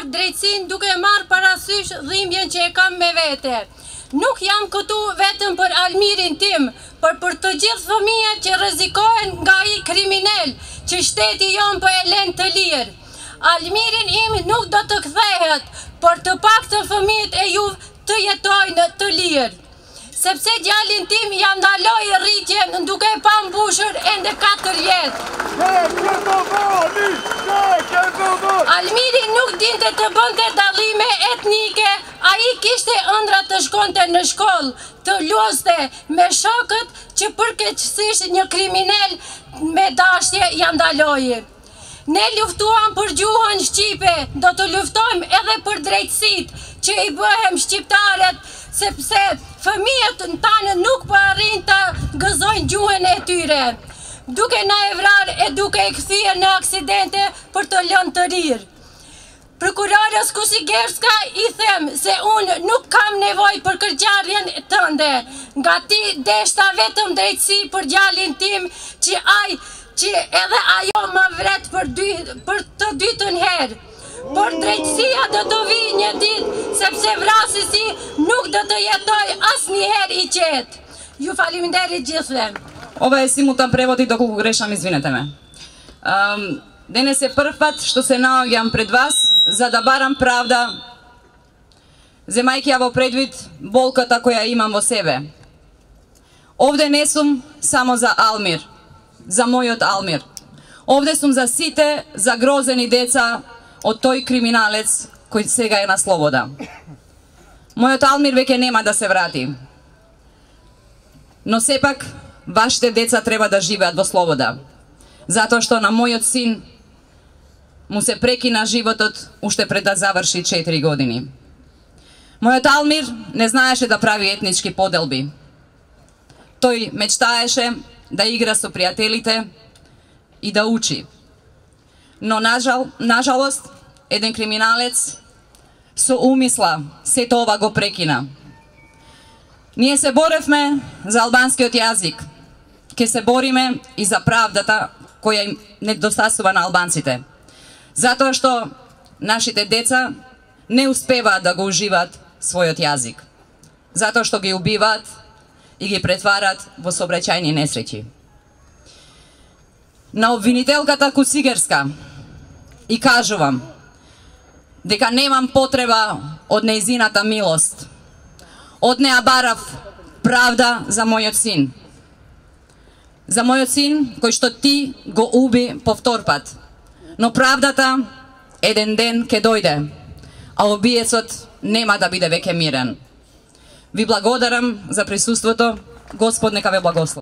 për drejtsin duke marrë parasysh dhimbjen që e kam me vete. Nuk jam këtu vetëm për Almirin tim, por për të gjithë fëmijët që rrezikohen nga ai kriminal që shteti jon po e lën të lirë. Almirin im nuk do të kthehet, por të paktën fëmijët e juve të jetojnë të lirë. Sepse djalin tim ja ndaloi rritjen duke pa mbushur ende 4 vjet. Almiri nuk dinte të bënte dallime etnike, ai kishte ëndra të shkonte në shkollë, të luaste me shokët që përkeqësisht një kriminal me dashje ja ndaloi. Ne luftuam për gjuhën shqipe, do të luftojmë edhe për drejtësitë që i bëhem shqiptarët, sepse fëmijët tanë nuk po arrin të gëzojnë gjuhën e tyre, duke na e vrarë e duke e kthyer në aksidente për të lënë të rirë. Prokurorës Kusigerska i them se unë nuk kam nevojë për kërcjarjen tënde, nga ti deshta vetëm drejtësi për djalin tim që edhe ajo më vret për të dytën herë. Por drejtësia do të vijë një ditë, sepse vrasësi nuk do të jetoj asnjëherë i qetë. Ju faleminderit gjithëve. Ова е симултан превод и доколку грешам, извинете ме. Денес е прв пат што се наоѓам пред вас за да барам правда, земајќи ја во предвид болката која имам во себе. Овде не сум само за Алмир, за мојот Алмир. Овде сум за сите загрозени деца од тој криминалец кој сега е на слобода. Мојот Алмир веќе нема да се врати. Но сепак, вашите деца треба да живеат во слобода. Затоа што на мојот син му се прекина животот уште пред да заврши 4 години. Мојот Алмир не знаеше да прави етнички поделби. Тој мечтаеше да игра со пријателите и да учи. Но нажалост, еден криминалец со умисла сето ова го прекина. Ние се боревме за албанскиот јазик. Ке се бориме и за правдата која им недостасува на албанците. Затоа што нашите деца не успеваат да го уживаат својот јазик. Затоа што ги убиваат и ги претварат во сообраќајни несреќи. На обвинителката Кусигерска и кажувам дека немам потреба од нејзината милост. Од неа барав правда за мојот син. За мојот син кој што ти го уби повтор пат. Но правдата еден ден ќе дојде, а убиецот нема да биде веќе мирен. Ви благодарам за присуството. Господ нека ве благослови.